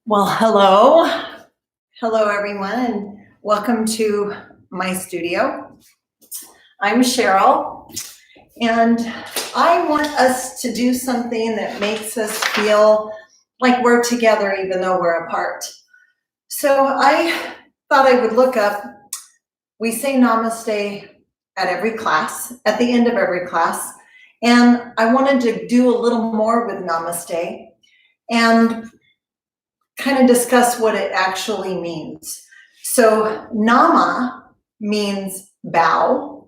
Well, hello. Hello, everyone, and welcome to my studio. I'm Cheryl, and I want us to do something that makes us feel like we're together even though we're apart. So I thought I would look up, we say namaste at every class, at the end of every class, and I wanted to do a little more with namaste and kind of discuss what it actually means. So nama means bow.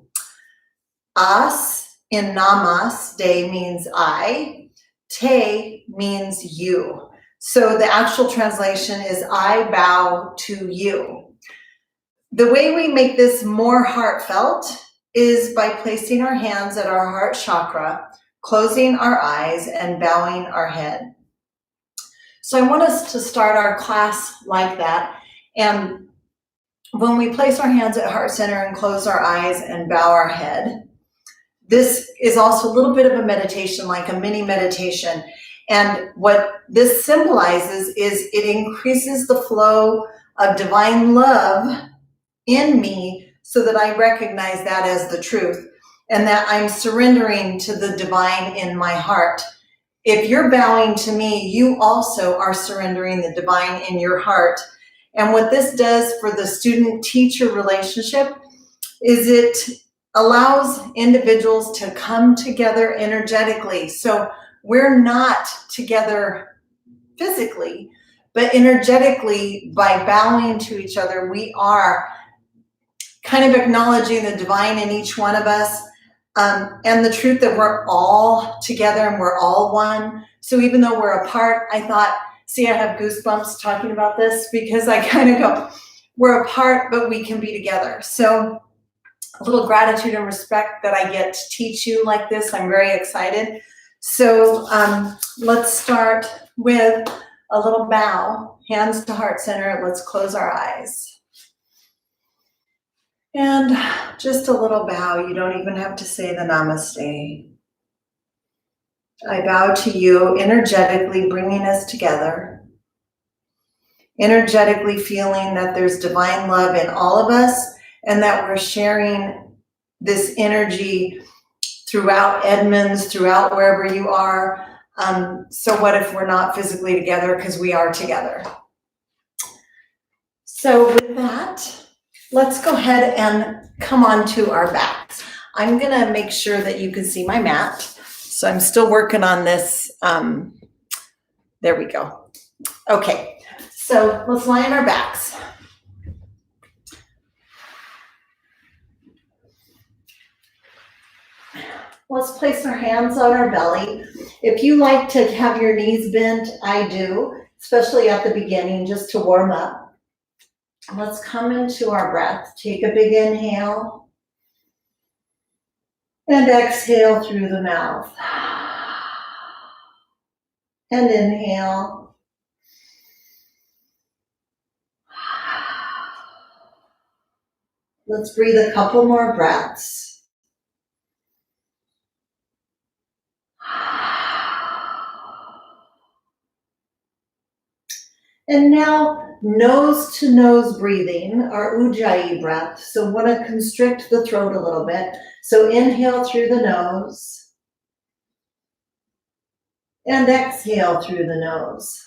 As in namaste means I. Te means you. So the actual translation is I bow to you. The way we make this more heartfelt is by placing our hands at our heart chakra, closing our eyes and bowing our head. So I want us to start our class like that. And when we place our hands at heart center and close our eyes and bow our head, this is also a little bit of a meditation, like a mini meditation. And what this symbolizes is it increases the flow of divine love in me so that I recognize that as the truth and that I'm surrendering to the divine in my heart. If you're bowing to me, you also are surrendering the divine in your heart. And what this does for the student-teacher relationship is it allows individuals to come together energetically. So we're not together physically, but energetically, by bowing to each other, we are kind of acknowledging the divine in each one of us. And the truth that we're all together and we're all one. So even though we're apart, I thought, see, I have goosebumps talking about this because I kind of go, we're apart, but we can be together. So a little gratitude and respect that I get to teach you like this. I'm very excited. So let's start with a little bow, hands to heart center. Let's close our eyes. And just a little bow. You don't even have to say the namaste. I bow to you, energetically bringing us together, energetically feeling that there's divine love in all of us and that we're sharing this energy throughout Edmonds, throughout wherever you are. So what if we're not physically together, because we are together? So with that, let's go ahead and come on to our backs. I'm gonna make sure that you can see my mat. So I'm still working on this. There we go. Okay, so let's lie on our backs. Let's place our hands on our belly. If you like to have your knees bent, I do, especially at the beginning, just to warm up. Let's come into our breath. Take a big inhale and exhale through the mouth. And inhale. Let's breathe a couple more breaths. And now nose to nose breathing, our Ujjayi breath. So want to constrict the throat a little bit. So inhale through the nose and exhale through the nose.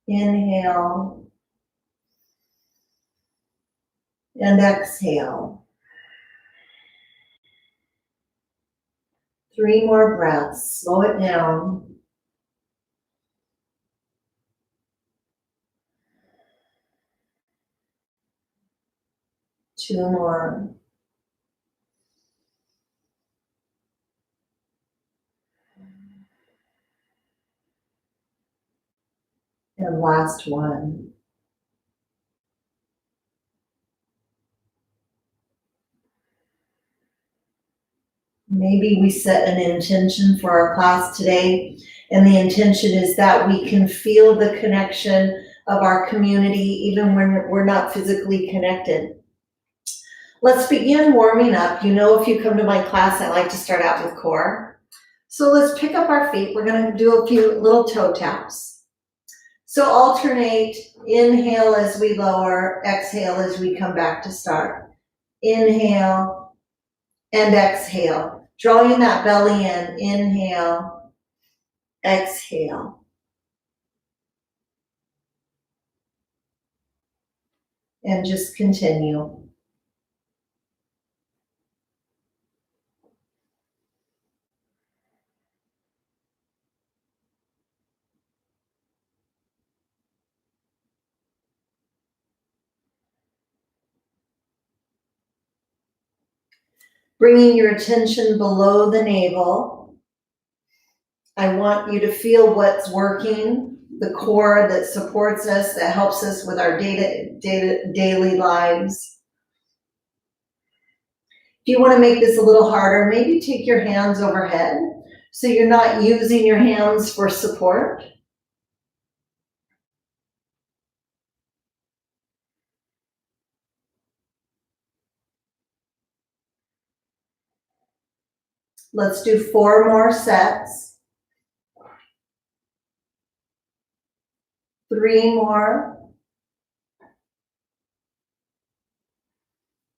Inhale and exhale. 3 more breaths. Slow it down. Two more. And last one. Maybe we set an intention for our class today, and the intention is that we can feel the connection of our community even when we're not physically connected. Let's begin warming up. You know, if you come to my class, I like to start out with core. So let's pick up our feet. We're gonna do a few little toe taps. So alternate, inhale as we lower, exhale as we come back to start. Inhale and exhale. Drawing that belly in, inhale, exhale. And just continue. Bringing your attention below the navel. I want you to feel what's working, the core that supports us, that helps us with our daily lives. If you want to make this a little harder, maybe take your hands overhead so you're not using your hands for support. Let's do 4 more sets. 3 more.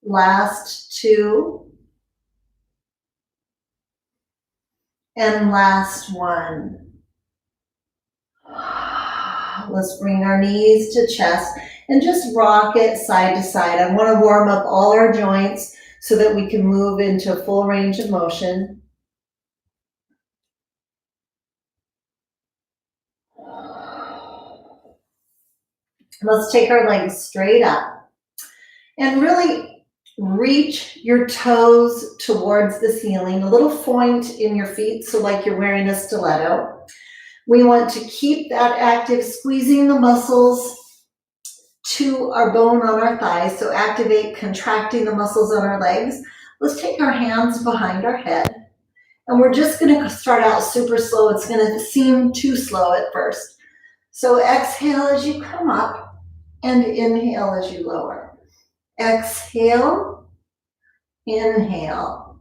Last 2. And last 1. Let's bring our knees to chest and just rock it side to side. I want to warm up all our joints so that we can move into full range of motion. Let's take our legs straight up and really reach your toes towards the ceiling, a little point in your feet, so like you're wearing a stiletto. We want to keep that active, squeezing the muscles to our bone on our thighs, so activate contracting the muscles on our legs. Let's take our hands behind our head, and we're just going to start out super slow. It's going to seem too slow at first. So exhale as you come up, and inhale as you lower. Exhale, inhale.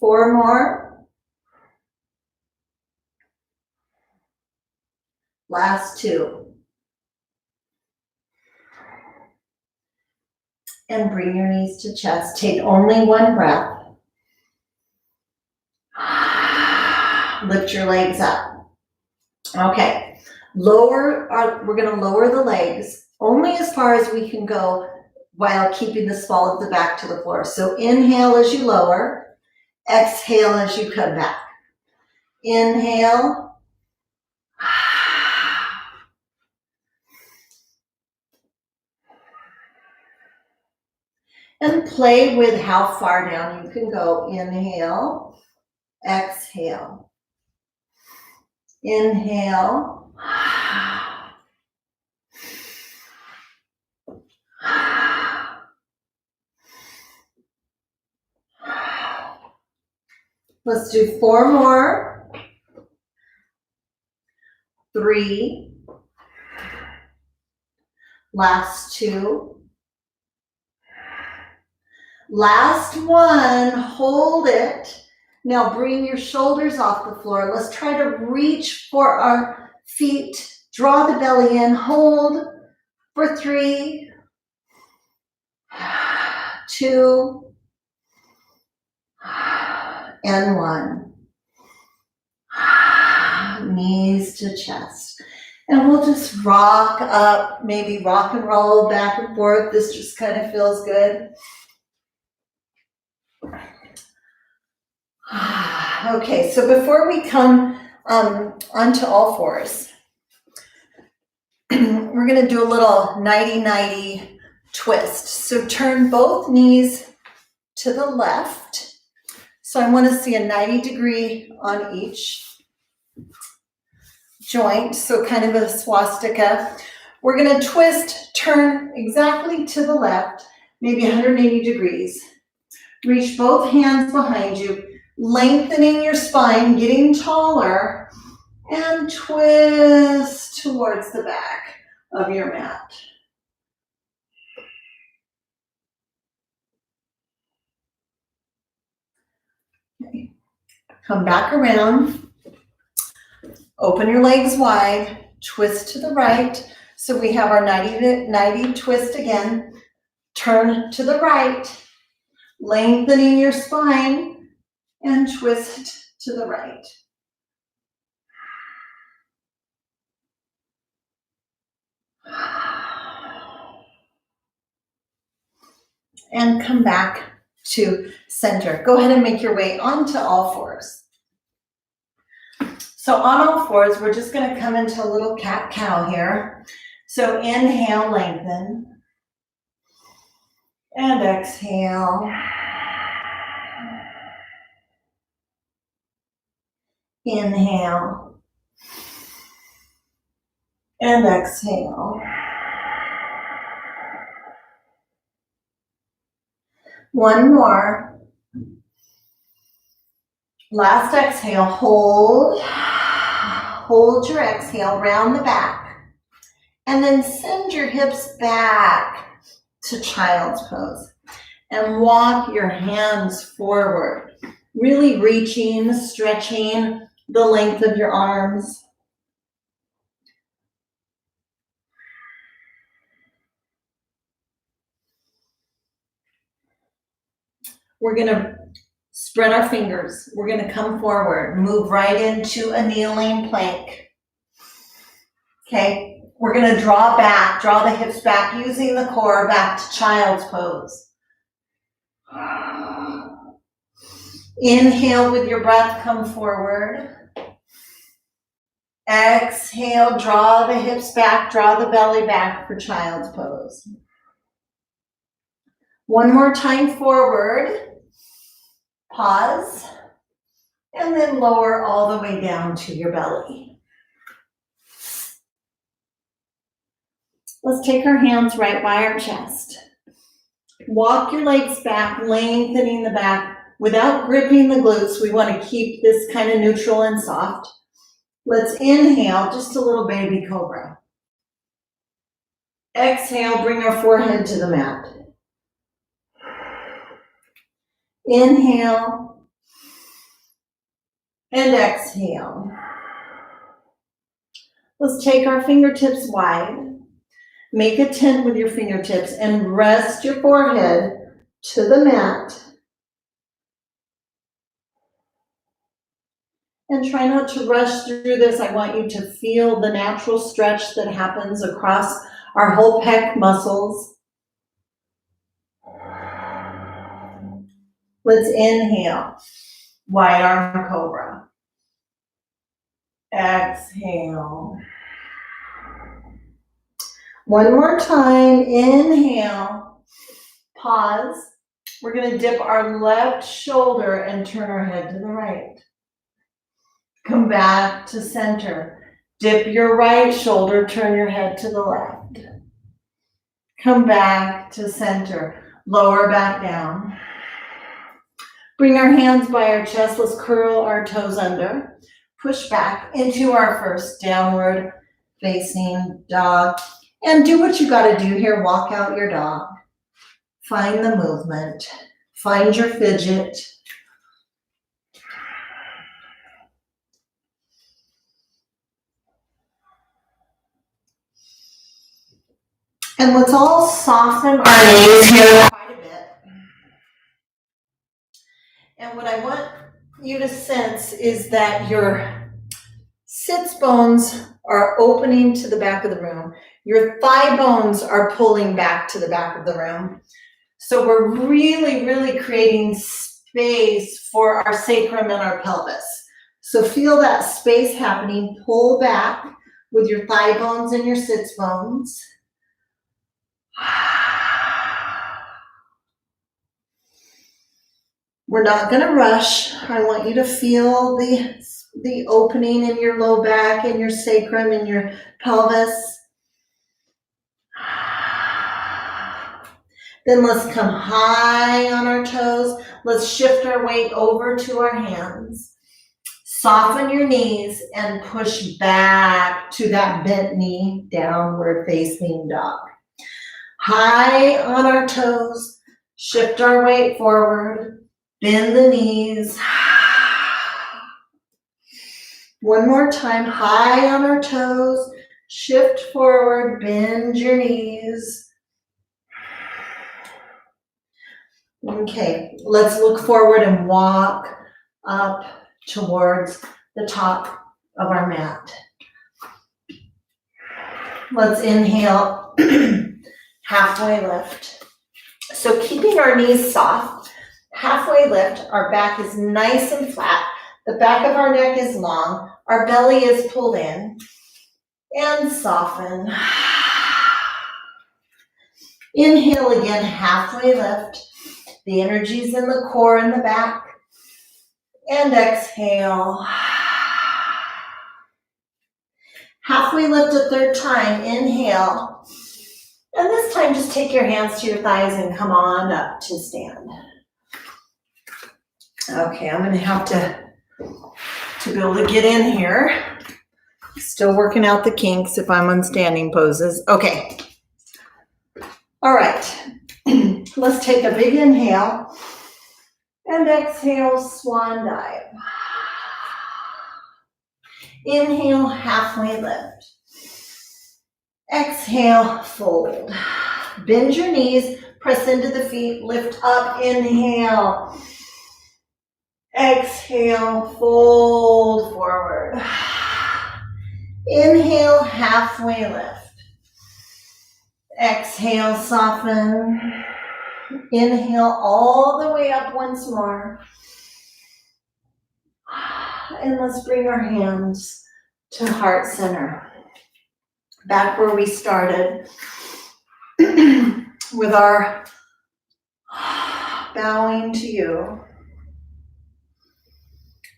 4 more. Last 2. And bring your knees to chest. Take only 1 breath. Lift your legs up. Okay. We're going to lower the legs only as far as we can go while keeping the small of the back to the floor. So inhale as you lower. Exhale as you come back. Inhale. And play with how far down you can go. Inhale, exhale. Inhale. Let's do 4 more. 3. Last 2. Last 1, hold it. Now bring your shoulders off the floor. Let's try to reach for our feet. Draw the belly in, hold for 3, 2, and 1. Knees to chest. And we'll just rock up, maybe rock and roll back and forth. This just kind of feels good. Okay, so before we come onto all fours, we're going to do a little 90-90 twist. So turn both knees to the left. So I want to see a 90-degree on each joint, so kind of a swastika. We're going to twist, turn exactly to the left, maybe 180 degrees. Reach both hands behind you, lengthening your spine, getting taller, and twist towards the back of your mat. Okay. Come back around, open your legs wide, twist to the right. So we have our 90 twist again. Turn to the right, lengthening your spine, and twist to the right. And come back to center. Go ahead and make your way onto all fours. So on all fours, we're just going to come into a little cat-cow here. So inhale, lengthen. And exhale. Inhale. And exhale. One more. Last exhale, hold. Hold your exhale, round the back. And then send your hips back to child's pose. And walk your hands forward. Really reaching, stretching the length of your arms. We're going to spread our fingers. We're going to come forward, move right into a kneeling plank. Okay, we're going to draw back, draw the hips back, using the core back to child's pose. Inhale with your breath, come forward. Exhale, draw the hips back, draw the belly back for child's pose. One more time forward. Pause, and then lower all the way down to your belly. Let's take our hands right by our chest. Walk your legs back, lengthening the back without gripping the glutes. We want to keep this kind of neutral and soft. Let's inhale, just a little baby cobra. Exhale, bring our forehead to the mat. Inhale and exhale. Let's take our fingertips wide. Make a tent with your fingertips and rest your forehead to the mat. And try not to rush through this. I want you to feel the natural stretch that happens across our whole pec muscles. Let's inhale, wide arm cobra. Exhale. One more time, inhale, pause. We're going to dip our left shoulder and turn our head to the right. Come back to center. Dip your right shoulder, turn your head to the left. Come back to center. Lower back down. Bring our hands by our chest. Let's curl our toes under. Push back into our first downward facing dog. And do what you got to do here. Walk out your dog. Find the movement. Find your fidget. And let's all soften our knees here quite a bit. And what I want you to sense is that your sits bones are opening to the back of the room. Your thigh bones are pulling back to the back of the room. So we're really, really creating space for our sacrum and our pelvis. So feel that space happening. Pull back with your thigh bones and your sits bones. We're not going to rush. I want you to feel the opening in your low back and your sacrum and your pelvis. Then let's come high on our toes. Let's shift our weight over to our hands. Soften your knees and push back to that bent knee, downward facing dog. High on our toes, shift our weight forward, bend the knees. One more time, high on our toes, shift forward, bend your knees. Okay, let's look forward and walk up towards the top of our mat. Let's inhale, halfway lift. So keeping our knees soft, halfway lift, our back is nice and flat, the back of our neck is long, our belly is pulled in, and soften. Inhale again, halfway lift. The energy's in the core and the back. And exhale. Halfway lift a third time, inhale. And this time just take your hands to your thighs and come on up to stand. Okay, I'm gonna have to be able to get in here. Still working out the kinks if I'm on standing poses. Okay. All right. Let's take a big inhale and exhale, swan dive. Inhale, halfway lift. Exhale, fold. Bend your knees, press into the feet, lift up, inhale. Exhale, fold forward. Inhale, halfway lift. Exhale, soften. Inhale all the way up once more. And let's bring our hands to heart center. Back where we started with our bowing to you.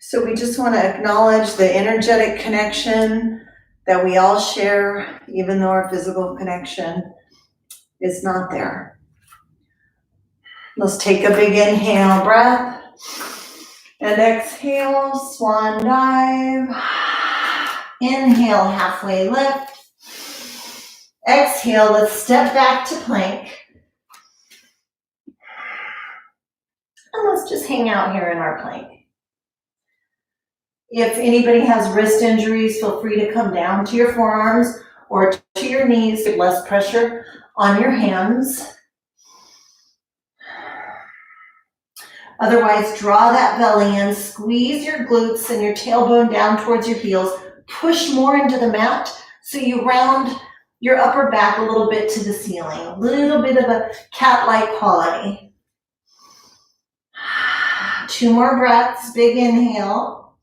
So we just want to acknowledge the energetic connection that we all share, even though our physical connection is not there. Let's take a big inhale breath and exhale, swan dive. Inhale, halfway lift. Exhale, let's step back to plank. And let's just hang out here in our plank. If anybody has wrist injuries, feel free to come down to your forearms or to your knees, less pressure on your hands. Otherwise, draw that belly in, squeeze your glutes and your tailbone down towards your heels, push more into the mat so you round your upper back a little bit to the ceiling, a little bit of a cat-like quality. 2 more breaths, big inhale,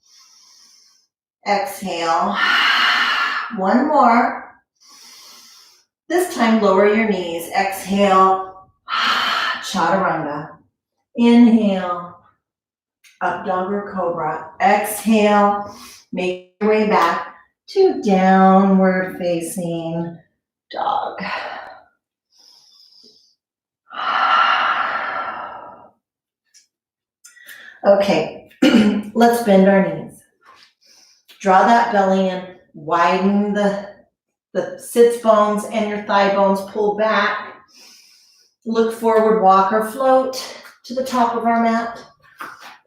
exhale, 1 more. This time, lower your knees, exhale, chaturanga. Inhale, up dog or cobra. Exhale, make your way back to downward facing dog. Okay, let's bend our knees. Draw that belly in, widen the sits bones and your thigh bones, pull back. Look forward, walk or float to the top of our mat.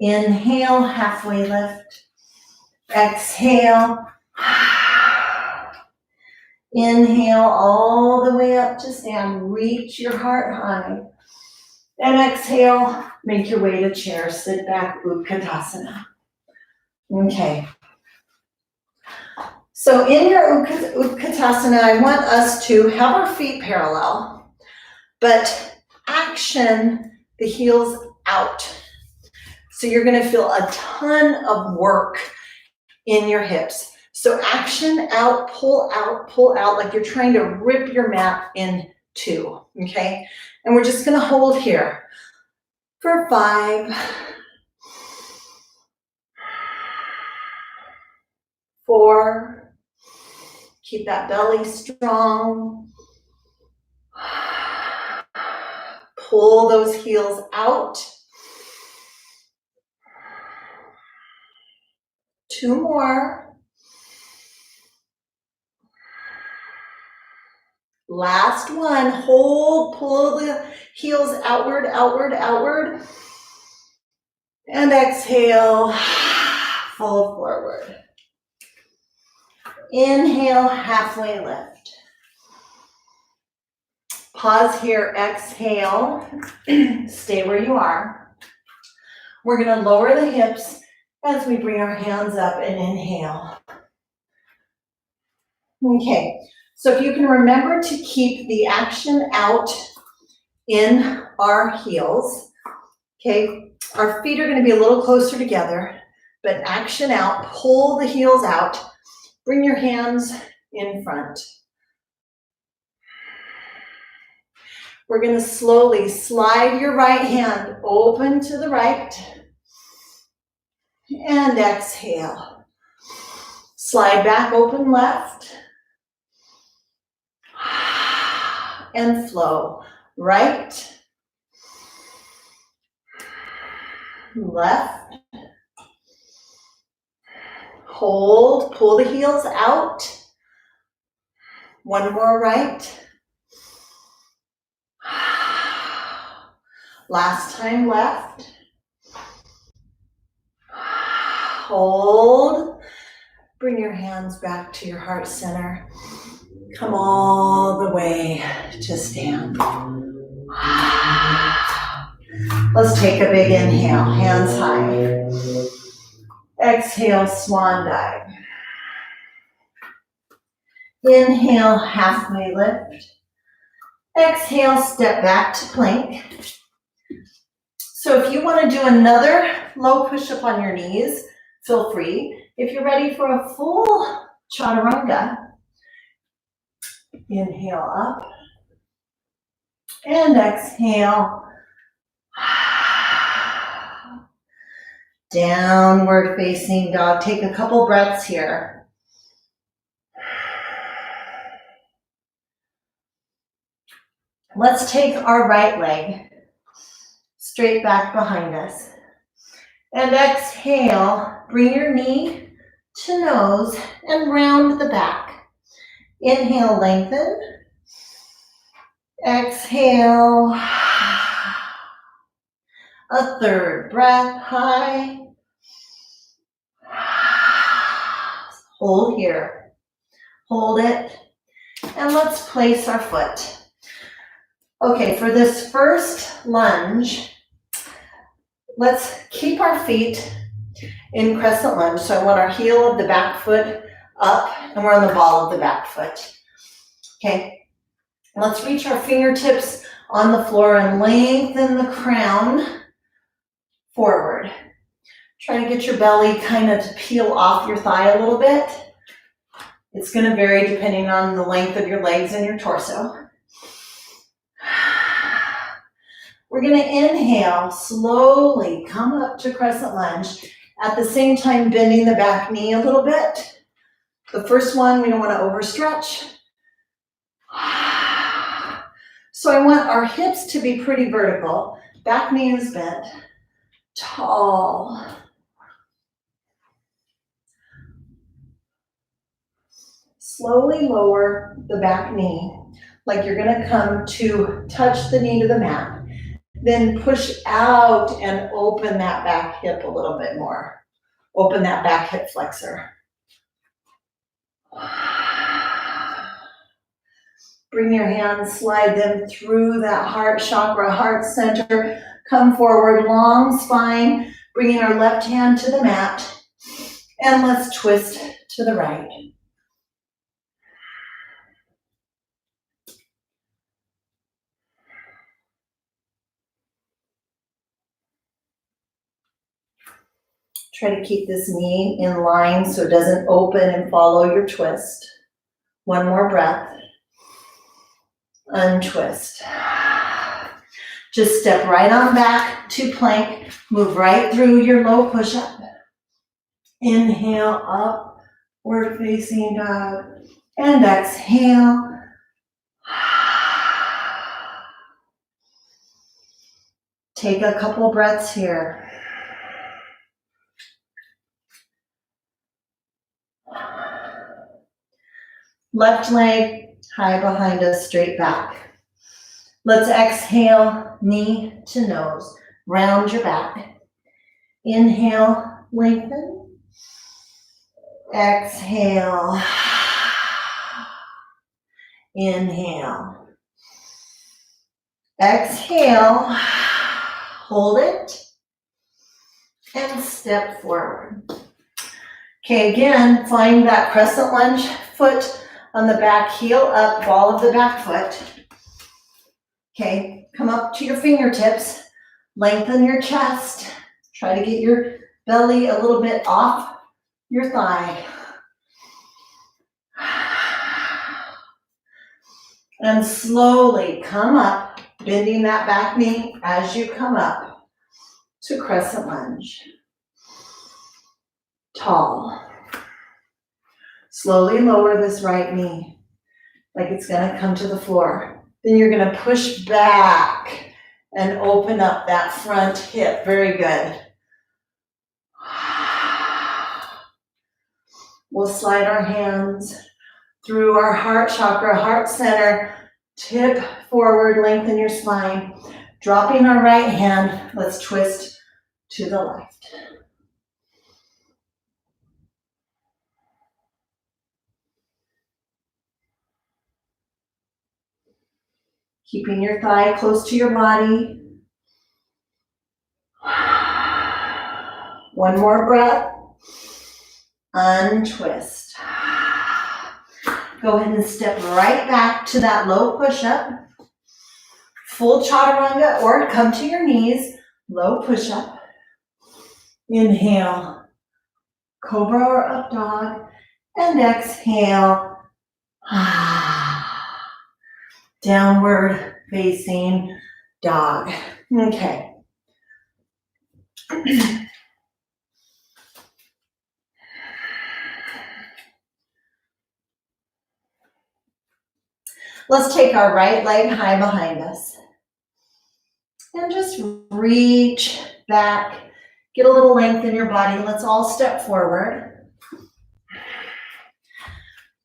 Inhale, halfway lift. Exhale. Inhale all the way up to stand. Reach your heart high. And exhale, make your way to chair. Sit back, Utkatasana. Okay. So in your Utkatasana, I want us to have our feet parallel, but action the heels out. So you're going to feel a ton of work in your hips. So action out, pull out, like you're trying to rip your mat in two, okay? And we're just going to hold here for 5, 4, keep that belly strong. pull those heels out. 2 more. Last one. Hold, pull the heels outward, outward, outward. And exhale, fold forward. Inhale, halfway lift. Pause here, exhale. Stay where you are. We're gonna lower the hips as we bring our hands up and inhale. Okay, so if you can remember to keep the action out in our heels, okay? Our feet are gonna be a little closer together, but action out, pull the heels out, bring your hands in front. We're gonna slowly slide your right hand open to the right and exhale. Slide back open left and flow. Right, left, hold, pull the heels out. One more right. Last time left. Hold. Bring your hands back to your heart center. Come all the way to stand. Let's take a big inhale, hands high. Exhale, swan dive. Inhale, halfway lift. Exhale, step back to plank. So if you want to do another low push-up on your knees, feel free. If you're ready for a full chaturanga, inhale up and exhale. Downward facing dog. Take a couple breaths here. Let's take our right leg straight back behind us. And exhale, bring your knee to nose and round the back. Inhale, lengthen. Exhale. A third breath, high. Hold here. Hold it. And let's place our foot. Okay, for this first lunge, let's keep our feet in crescent lunge. So I want our heel of the back foot up and we're on the ball of the back foot. Okay, let's reach our fingertips on the floor and lengthen the crown forward. Try to get your belly kind of to peel off your thigh a little bit. It's going to vary depending on the length of your legs and your torso. We're going to inhale, slowly come up to crescent lunge. At the same time, bending the back knee a little bit. The first one, we don't want to overstretch. So I want our hips to be pretty vertical. Back knee is bent. Tall. Slowly lower the back knee, like you're going to come to touch the knee to the mat. Then push out and open that back hip a little bit more. Open that back hip flexor. Bring your hands, slide them through that heart chakra, heart center. Come forward, long spine, bringing our left hand to the mat. And let's twist to the right. Try to keep this knee in line so it doesn't open and follow your twist. One more breath. Untwist. Just step right on back to plank. Move right through your low push-up. Inhale, upward facing dog. And exhale. Take a couple breaths here. Left leg high behind us, straight back. Let's exhale, knee to nose. Round your back. Inhale, lengthen. Exhale. Inhale. Exhale. Hold it. And step forward. Okay, again, find that crescent lunge foot on the back, heel up, ball of the back foot. Okay, come up to your fingertips, lengthen your chest. Try to get your belly a little bit off your thigh. And slowly come up, bending that back knee as you come up to crescent lunge. Tall. Slowly lower this right knee like it's gonna come to the floor. Then you're gonna push back and open up that front hip. Very good. We'll slide our hands through our heart chakra, heart center, tip forward, lengthen your spine. Dropping our right hand, let's twist to the left. Keeping your thigh close to your body. One more breath. Untwist. Go ahead and step right back to that low push-up. Full chaturanga, or come to your knees. Low push-up. Inhale. Cobra or up dog. And exhale. Downward facing dog. Okay. Let's take our right leg high behind us. And just reach back. Get a little length in your body. Let's all step forward.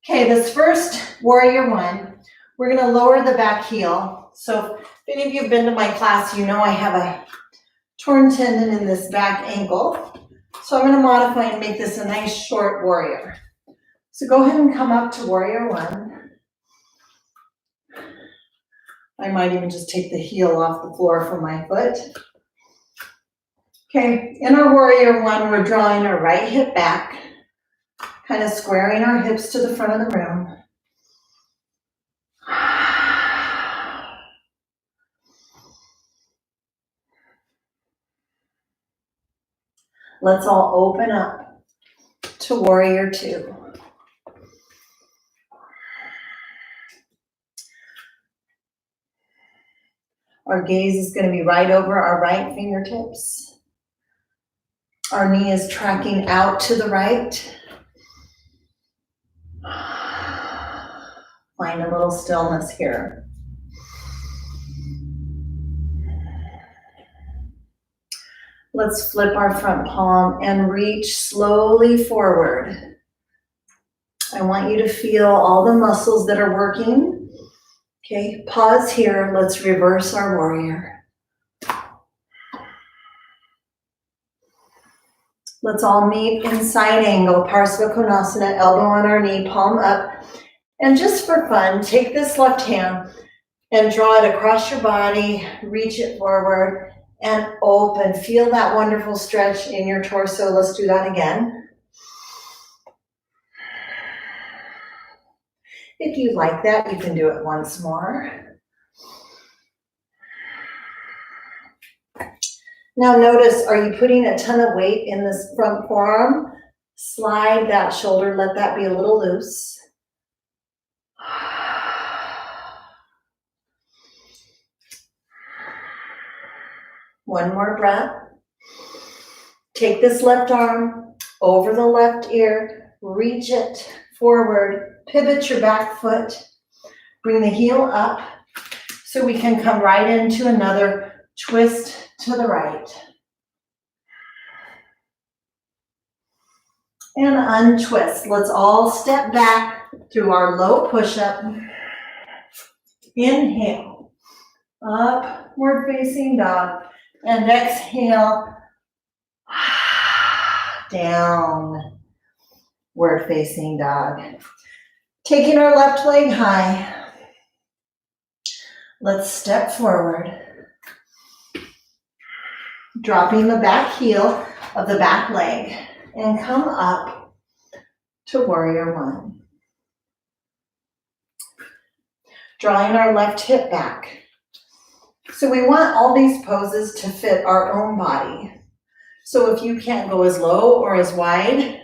Okay, this first warrior one, we're gonna lower the back heel. So if any of you have been to my class, you know I have a torn tendon in this back ankle. So I'm gonna modify and make this a nice short warrior. So go ahead and come up to warrior one. I might even just take the heel off the floor from my foot. Okay, in our warrior one, we're drawing our right hip back, kind of squaring our hips to the front of the room. Let's all open up to warrior two. Our gaze is going to be right over our right fingertips. Our knee is tracking out to the right. Find a little stillness here. Let's flip our front palm and reach slowly forward. I want you to feel all the muscles that are working. Okay, pause here. Let's reverse our warrior. Let's all meet in side angle, Parsva Konasana, elbow on our knee, palm up. And just for fun, take this left hand and draw it across your body, reach it forward and open. Feel that wonderful stretch in your torso. Let's do that again. If you like that, you can do it once more. Now notice, are you putting a ton of weight in this front forearm? Slide that shoulder, let that be a little loose. One more breath. Take this left arm over the left ear, reach it forward. Pivot your back foot, bring the heel up so we can come right into another twist to the right. And untwist. Let's all step back through our low push-up. Inhale, upward facing dog. And exhale, downward facing dog. Taking our left leg high. Let's step forward. Dropping the back heel of the back leg and come up to warrior one. Drawing our left hip back. So we want all these poses to fit our own body. So if you can't go as low or as wide,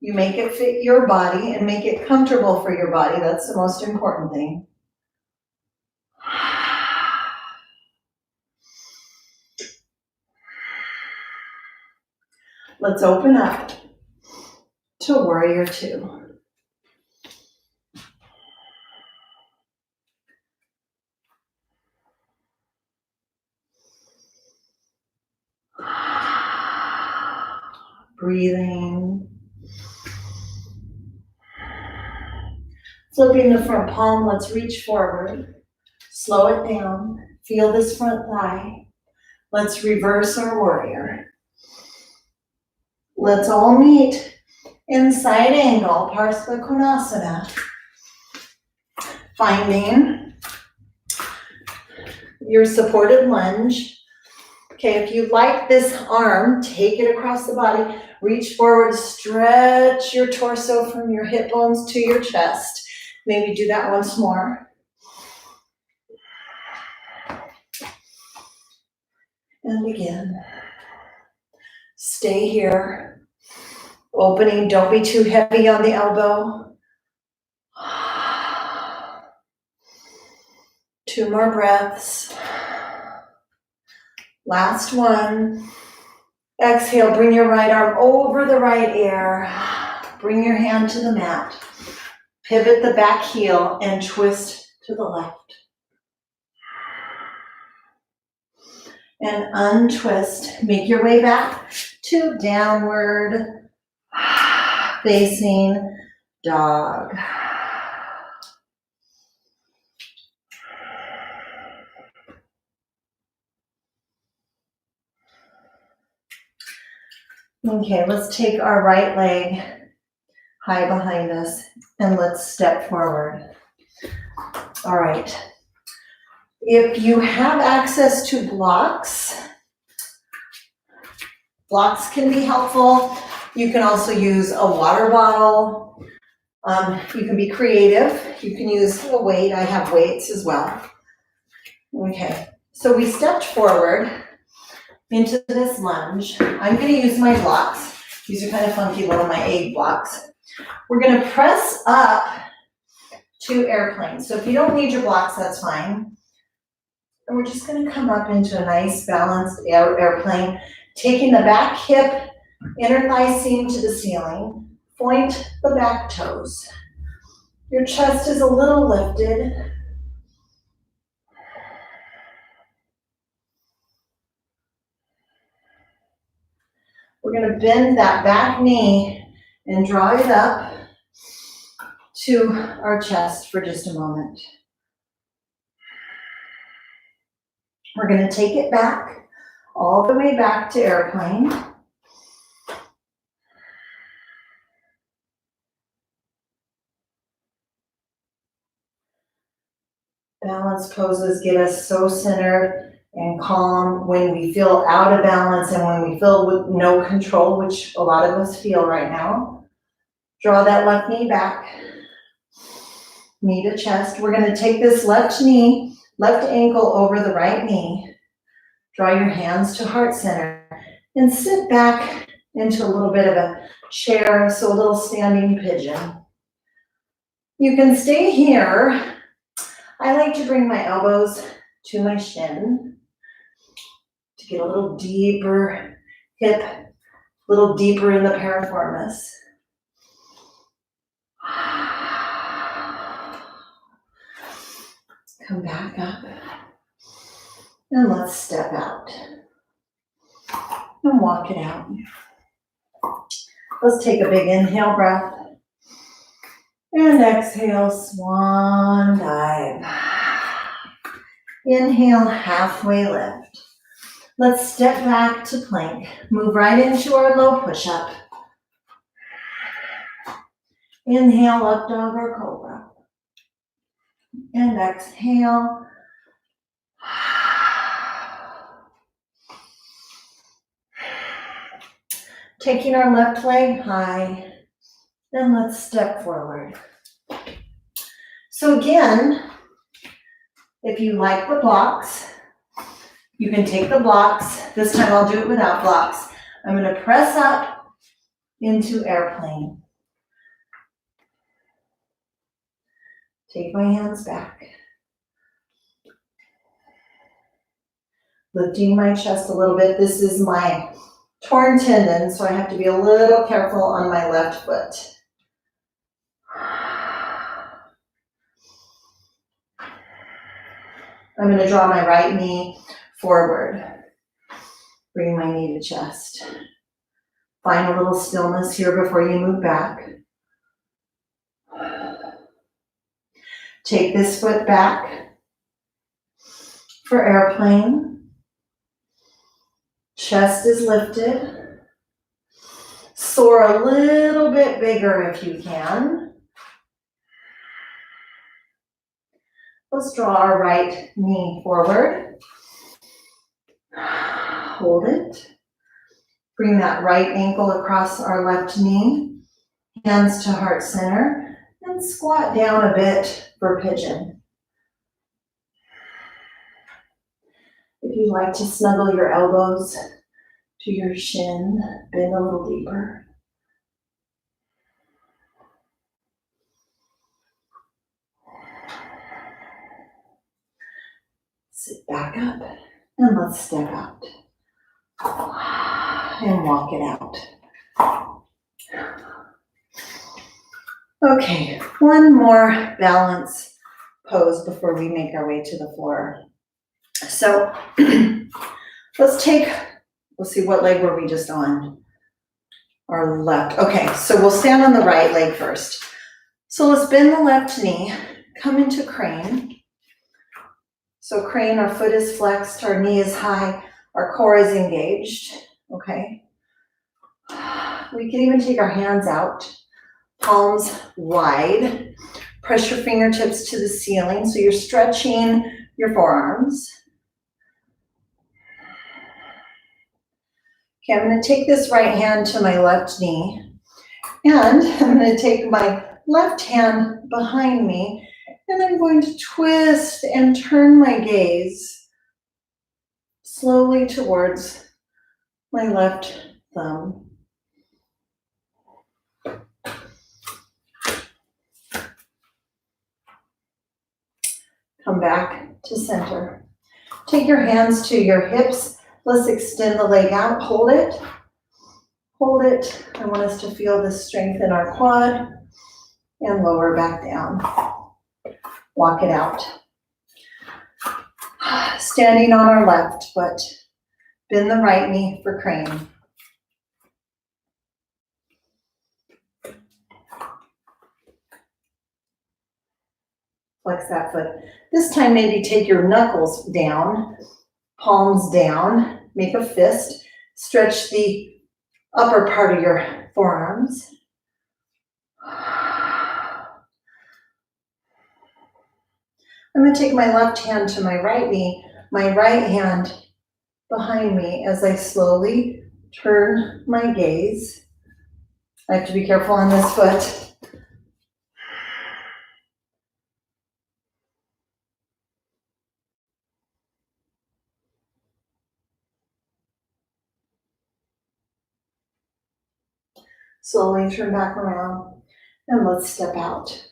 you make it fit your body and make it comfortable for your body. That's the most important thing. Let's open up to warrior two. Breathing. Flipping the front palm, let's reach forward. Slow it down. Feel this front thigh. Let's reverse our warrior. Let's all meet in side angle, Parsva Konasana. Finding your supported lunge. Okay, if you like this arm, take it across the body. Reach forward, stretch your torso from your hip bones to your chest. Maybe do that once more. And again. Stay here. Opening, don't be too heavy on the elbow. 2 more breaths. Last one. Exhale, bring your right arm over the right ear. Bring your hand to the mat. Pivot the back heel and twist to the left. And untwist. Make your way back to downward facing dog. Okay, let's take our right leg high behind us and let's step forward. All right. If you have access to blocks can be helpful. You can also use a water bottle. You can be creative. You can use a weight. I have weights as well. Okay, so we stepped forward into this lunge. I'm going to use my blocks. These are kind of funky, little my egg blocks. We're going to press up to airplane. So if you don't need your blocks, that's fine. And we're just going to come up into a nice balanced airplane, taking the back hip, inner thigh seam to the ceiling. Point the back toes. Your chest is a little lifted. We're going to bend that back knee and draw it up to our chest for just a moment. We're going to take it back, all the way back to airplane. Balance poses get us so centered and calm when we feel out of balance and when we feel with no control, which a lot of us feel right now. Draw that left knee back, knee to chest. We're going to take this left knee, left ankle over the right knee. Draw your hands to heart center and sit back into a little bit of a chair, so a little standing pigeon. You can stay here. I like to bring my elbows to my shin to get a little deeper hip, a little deeper in the piriformis. Come back up and let's step out. and walk it out. Let's take a big inhale breath. And exhale, swan dive. Inhale, halfway lift. Let's step back to plank. Move right into our low push-up. Inhale, up dog or cobra. And exhale. Taking our left leg high, and let's step forward. So again, if you like the blocks, you can take the blocks. This time I'll do it without blocks. I'm going to press up into airplane. Take my hands back. Lifting my chest a little bit. This is my torn tendon, so I have to be a little careful on my left foot. I'm going to draw my right knee forward. Bring my knee to chest. Find a little stillness here before you move back. Take this foot back for airplane. Chest is lifted. Soar a little bit bigger if you can. Let's draw our right knee forward. Hold it. Bring that right ankle across our left knee. Hands to heart center. And squat down a bit for pigeon. If you like to snuggle your elbows to your shin, bend a little deeper. Sit back up and let's step out. And walk it out. Okay, one more balance pose before we make our way to the floor. So let's see, what leg were we just on? Our left. Okay, so we'll stand on the right leg first. So let's bend the left knee, come into crane. So crane, our foot is flexed, our knee is high, our core is engaged, okay? We can even take our hands out, palms wide. Press your fingertips to the ceiling so you're stretching your forearms. Okay, I'm going to take this right hand to my left knee, and I'm going to take my left hand behind me, and I'm going to twist and turn my gaze slowly towards my left thumb. Come back to center. Take your hands to your hips. Let's extend the leg out. Hold it. Hold it. I want us to feel the strength in our quad and lower back down. Walk it out. Standing on our left foot. Bend the right knee for crane. Flex that foot. This time maybe take your knuckles down, palms down, make a fist. Stretch the upper part of your forearms. I'm going to take my left hand to my right knee, my right hand behind me as I slowly turn my gaze. I have to be careful on this foot. Slowly turn back around and let's step out.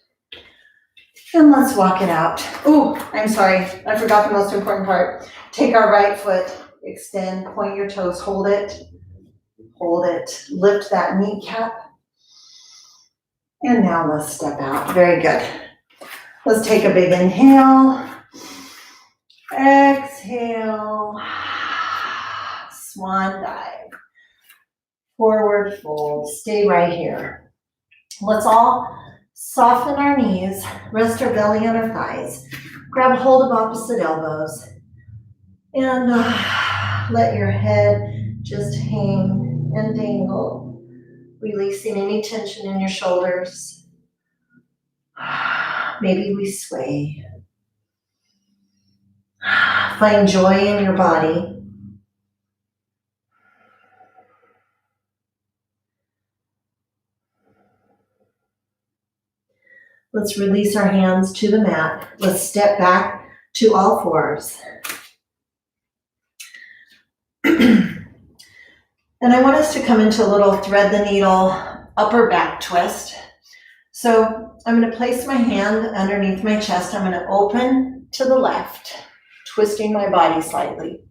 And let's walk it out. Oh, I'm sorry, I forgot the most important part. Take our right foot, extend, point your toes, hold it, lift that kneecap. And now let's step out. Very good. Let's take a big inhale. Exhale. Swan dive. Forward fold. Stay right here. Let's all soften our knees. Rest our belly on our thighs. Grab hold of opposite elbows. And let your head just hang and dangle, releasing any tension in your shoulders. Maybe we sway. Find joy in your body. Let's release our hands to the mat. Let's step back to all fours. And I want us to come into a little thread the needle upper back twist. So I'm going to place my hand underneath my chest. I'm going to open to the left, twisting my body slightly.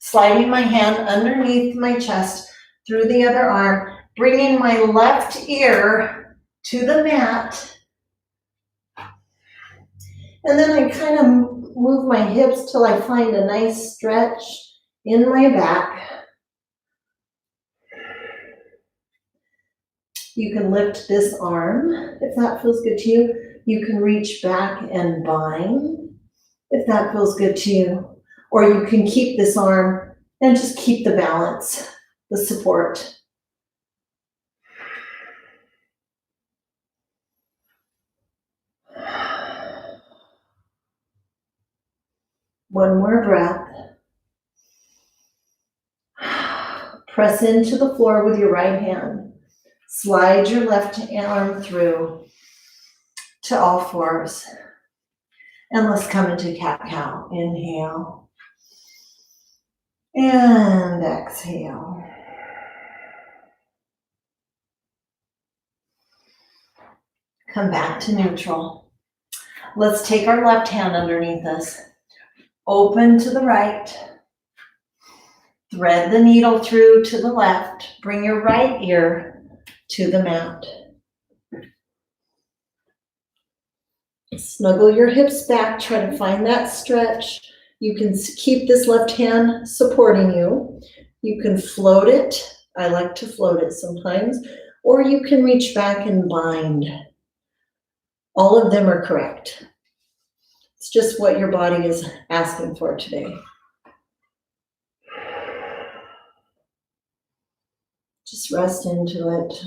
Sliding my hand underneath my chest through the other arm, bringing my left ear to the mat. And then I kind of move my hips till I find a nice stretch in my back. You can lift this arm if that feels good to you. You can reach back and bind if that feels good to you. Or you can keep this arm and just keep the balance, the support. One more breath. Press into the floor with your right hand. Slide your left arm through to all fours. And let's come into cat-cow. Inhale. And exhale. Come back to neutral. Let's take our left hand underneath us. Open to the right. Thread the needle through to the left. Bring your right ear to the mat. Snuggle your hips back. Try to find that stretch. You can keep this left hand supporting you. You can float it. I like to float it sometimes. Or you can reach back and bind. All of them are correct. It's just what your body is asking for today. Just rest into it.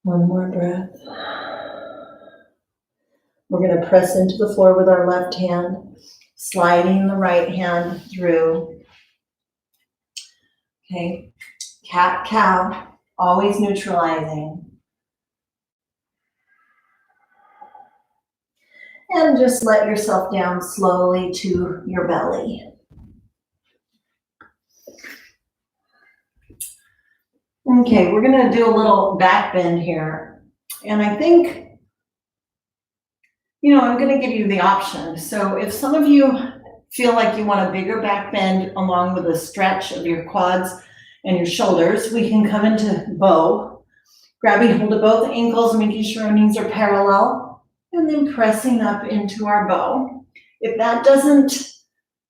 One more breath. We're going to press into the floor with our left hand, sliding the right hand through. Okay, cat-cow, always neutralizing. And just let yourself down slowly to your belly. Okay, we're going to do a little back bend here. And I think, I'm going to give you the option. So if some of you feel like you want a bigger back bend along with a stretch of your quads and your shoulders, we can come into bow, grabbing hold of both ankles, making sure our knees are parallel, and then pressing up into our bow. If that doesn't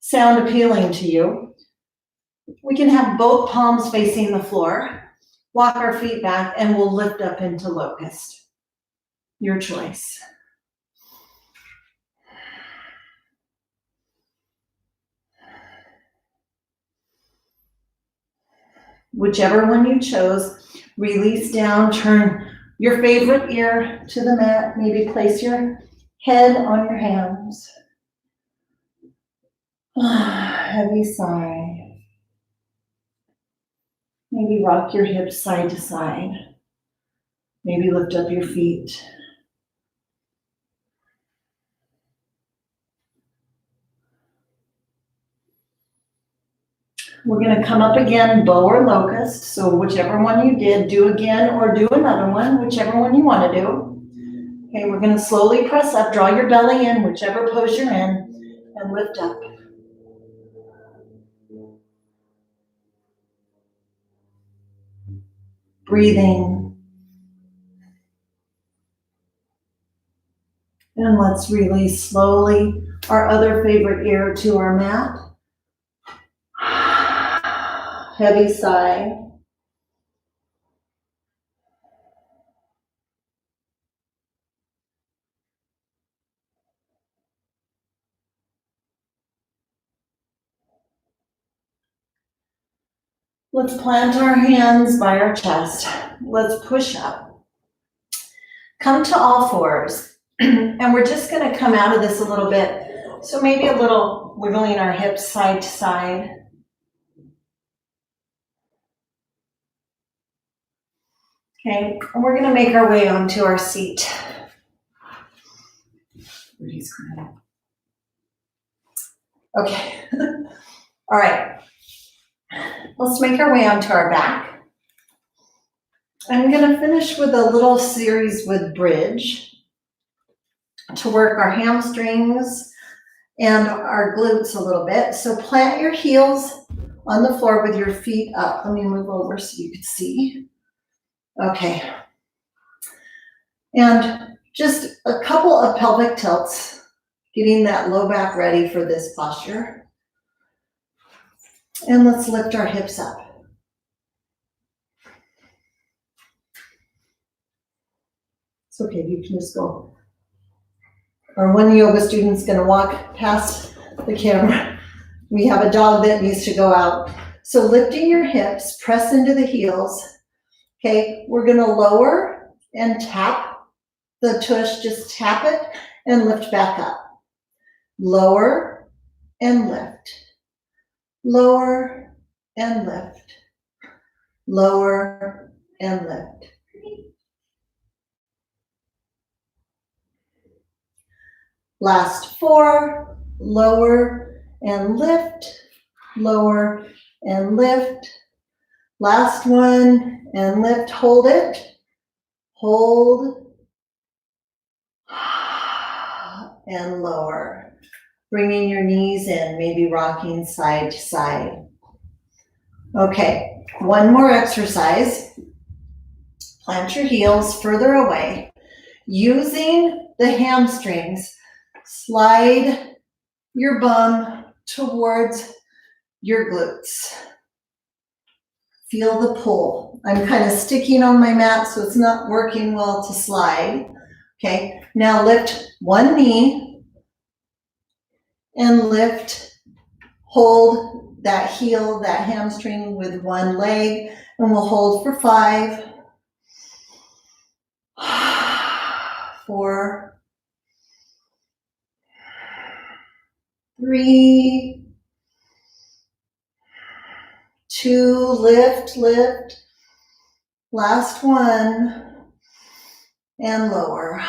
sound appealing to you, we can have both palms facing the floor, walk our feet back, and we'll lift up into locust. Your choice. Whichever one you chose, release down, turn your favorite ear to the mat, maybe place your head on your hands. Heavy sigh. Maybe rock your hips side to side. Maybe lift up your feet. We're going to come up again, bow or locust. So whichever one you did, do again or do another one, whichever one you want to do. Okay, we're going to slowly press up, draw your belly in, whichever pose you're in, and lift up. Breathing. And let's release slowly our other favorite ear to our mat. Heavy sigh. Let's plant our hands by our chest. Let's push up. Come to all fours. And we're just going to come out of this a little bit. So maybe a little wiggling our hips side to side. Okay, and we're going to make our way onto our seat. Okay. All right. Let's make our way onto our back. I'm going to finish with a little series with bridge to work our hamstrings and our glutes a little bit. So plant your heels on the floor with your feet up. Let me move over so you can see. Okay. And just a couple of pelvic tilts, getting that low back ready for this posture. And let's lift our hips up. It's okay, you can just go. Or one yoga student's gonna walk past the camera. We have a dog that needs to go out. So lifting your hips, press into the heels. Okay, we're gonna lower and tap the tush, just tap it and lift back up. Lower and lift. Lower and lift. Lower and lift. Last 4, lower and lift, lower and lift. Last one and lift, hold it, hold, and lower. Bringing your knees in, maybe rocking side to side. Okay, one more exercise. Plant your heels further away. Using the hamstrings, slide your bum towards your glutes. Feel the pull. I'm kind of sticking on my mat, so it's not working well to slide. Okay, now lift one knee and lift, hold that heel, that hamstring with one leg, and we'll hold for 5, 4, 3, 2, lift, lift. Last one, and lower.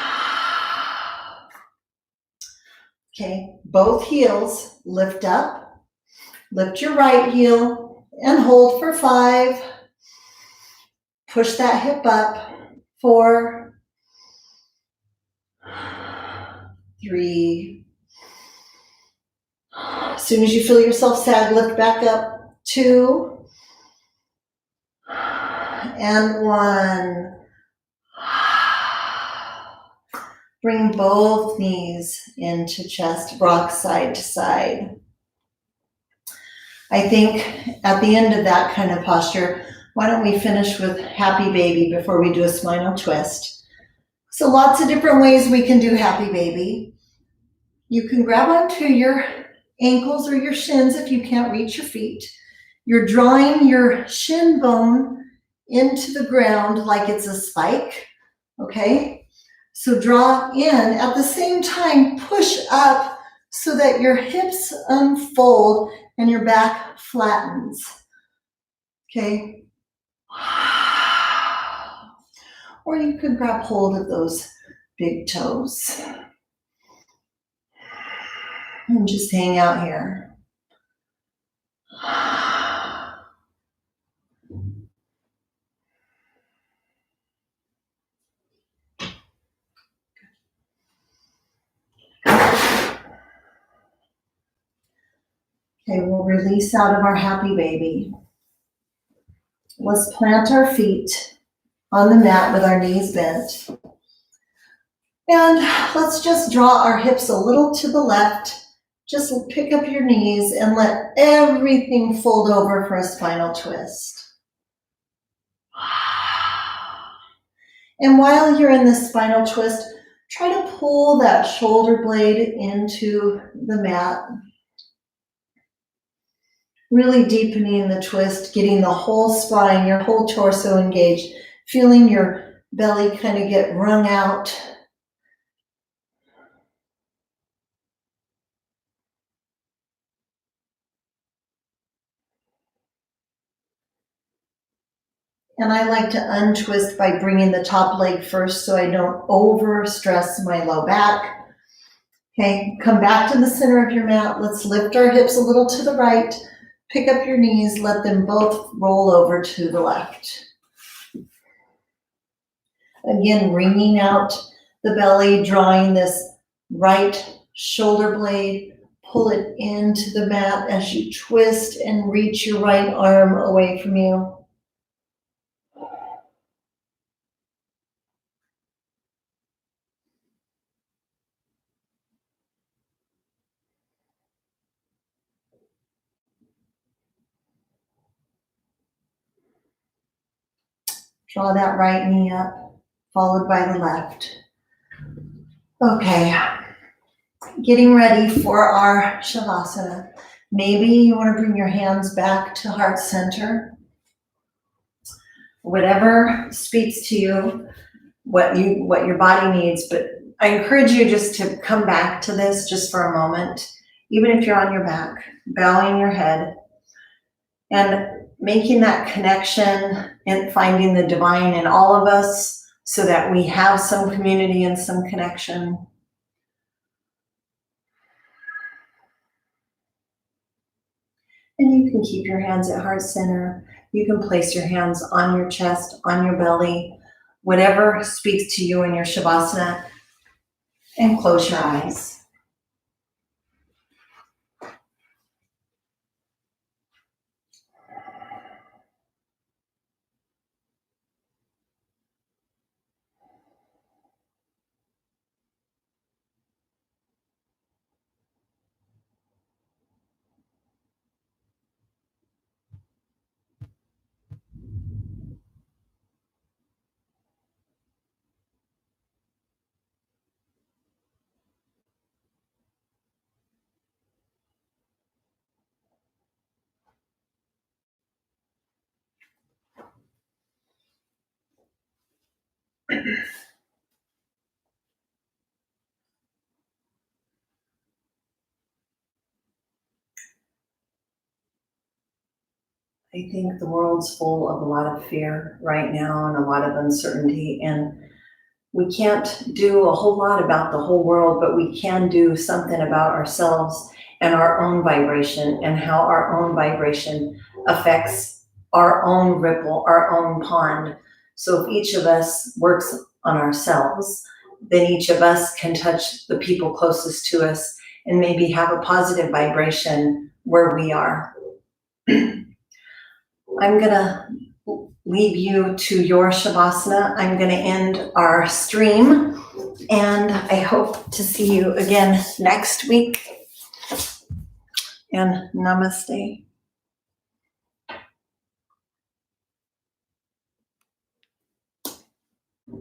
Okay, both heels lift up. Lift your right heel and hold for 5. Push that hip up. 4, 3. As soon as you feel yourself sag, lift back up. 2 and 1. Bring both knees into chest, rock side to side. I think at the end of that kind of posture, why don't we finish with happy baby before we do a spinal twist? So lots of different ways we can do happy baby. You can grab onto your ankles or your shins if you can't reach your feet. You're drawing your shin bone into the ground like it's a spike, okay? So draw in, at the same time, push up so that your hips unfold and your back flattens, okay? Or you could grab hold of those big toes and just hang out here. Okay, we'll release out of our happy baby. Let's plant our feet on the mat with our knees bent. And let's just draw our hips a little to the left. Just pick up your knees and let everything fold over for a spinal twist. And while you're in this spinal twist, try to pull that shoulder blade into the mat. Really deepening the twist, getting the whole spine, your whole torso engaged, feeling your belly kind of get wrung out. And I like to untwist by bringing the top leg first so I don't overstress my low back. Okay, come back to the center of your mat. Let's lift our hips a little to the right. Pick up your knees, let them both roll over to the left. Again, wringing out the belly, drawing this right shoulder blade. Pull it into the mat as you twist and reach your right arm away from you. Draw that right knee up, followed by the left. Okay, getting ready for our Shavasana. Maybe you want to bring your hands back to heart center. Whatever speaks to you, what your body needs, but I encourage you just to come back to this just for a moment, even if you're on your back, bowing your head and making that connection and finding the divine in all of us so that we have some community and some connection. And you can keep your hands at heart center. You can place your hands on your chest, on your belly, whatever speaks to you in your Shavasana, and close your eyes. I think the world's full of a lot of fear right now and a lot of uncertainty, and we can't do a whole lot about the whole world, but we can do something about ourselves and our own vibration and how our own vibration affects our own ripple, our own pond. So if each of us works on ourselves, then each of us can touch the people closest to us and maybe have a positive vibration where we are. I'm gonna leave you to your Shavasana. I'm gonna end our stream, and I hope to see you again next week. And namaste.